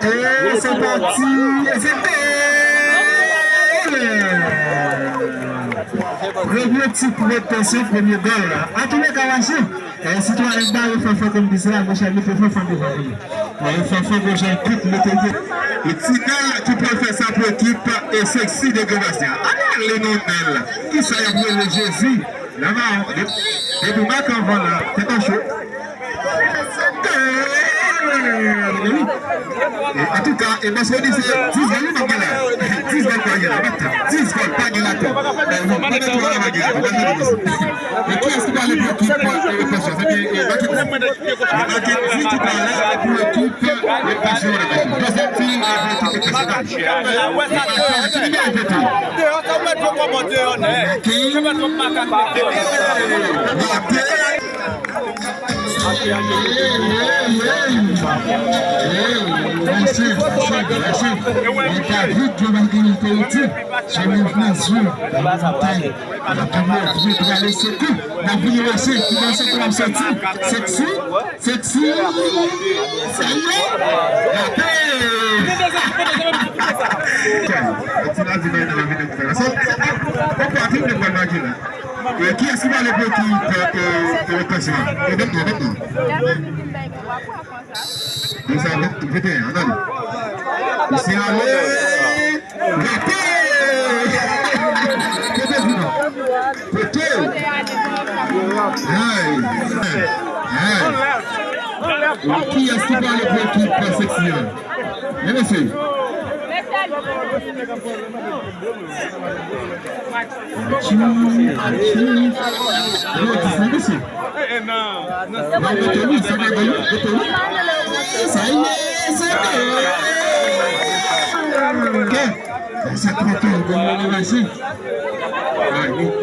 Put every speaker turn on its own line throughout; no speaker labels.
Et c'est parti. Et c'est premier type de tension, premier goal. En tous les cas, si tu as un bail, il faut faire comme ça, mon cher, il faut faire devant lui. Il faut faire mon cher, tout le temps. Et Tina, tu peux faire ça pour l'équipe et sexy de Gobastia. Alors, les noms d'elle, qui ça y a pour le Jésus? Là-bas, depuis ma campagne, c'est un show. En tout cas, et ma soeur dit c'est 10 goals pas gagner. 10 goals pas gagner. 10 goals pas gagner. Et qui est-ce qui va aller pour l'équipe de passion? C'est bien Marquez qui parle pour l'équipe de passion. Deuxième fille avec l'équipe qui est-ce qui va aller pour l'équipe de passion? C'est qui est-ce qui va aller pour l'équipe section? Merci.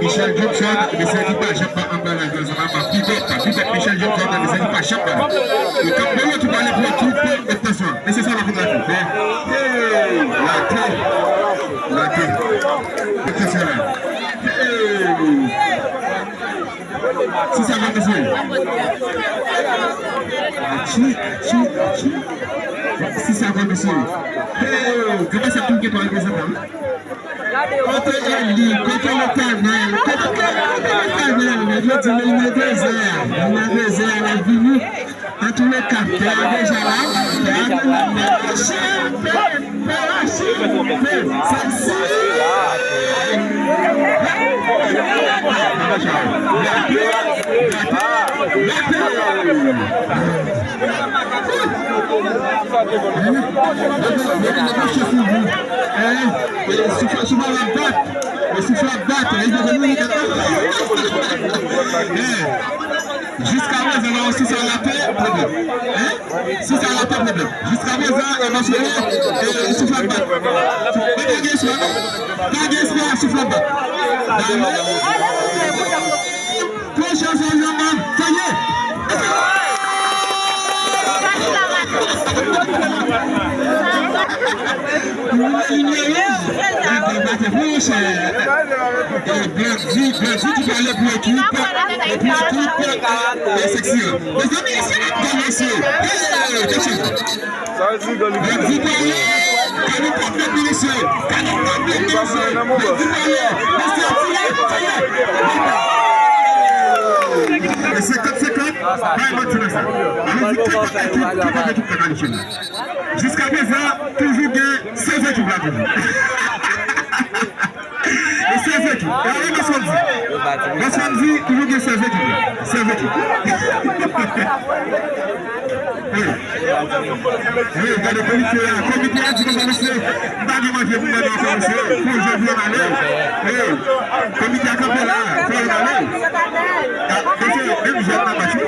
Michel Johnson, mais ça dit pas, j'aime pas emballage, ça va pas. Michel Johnson, mais ça dit pas, j'aime pas. Et quand même, tu vas aller pour l'équipe, attention, mais c'est ça la photographie. La clé. Attention là. Si ça va, monsieur. Si ça va, monsieur. Comment ça tombe que tu as fait ça? Quand le canal, il y a 2 heures, la vie, en tous les cas, il y a déjà jusqu'à présent, si ça la paix, problème. Si ça la paix, problème. Jusqu'à présent, elle va se souffle à battre. Pas souffle à battre. Prochain changement, ça y est. Jusqu'à présent, toujours bien 16 équipes là. Et 16 équipes. Et samedi, toujours bien 16 équipes. 16 équipes. Oui, regardez le comité là. Le comité a dit que monsieur, pas de manger pour aller ensemble, monsieur. Pour je veux aller. Le comité a campé là. Pour aller. Monsieur, même j'ai pas battu.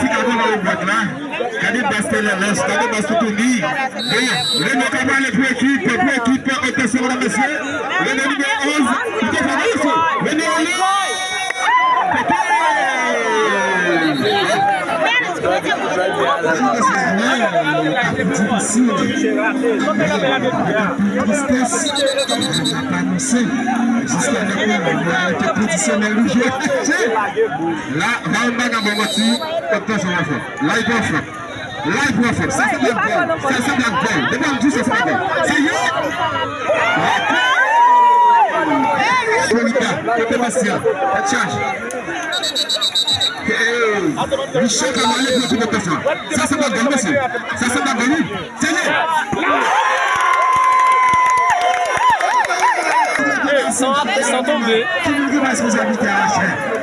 Si quelqu'un va au boîte là, regardez Bastel là, regardez Bastel Tourni. Le mot comment aller pour équipe, attention mesdames et messieurs. Le numéro 11, il faut travailler ici. Le numéro 9. Ça c'est la balle. Ça c'est la balle. Devant tout ça c'est la balle. C'est yo. Sébastien, la charge. Michel Kamale pour tout le temps. Ça c'est la balle, monsieur. Ça c'est la balle. C'est yo.
Ils sont tombés.
Qui nous dit responsabilité à la chaîne.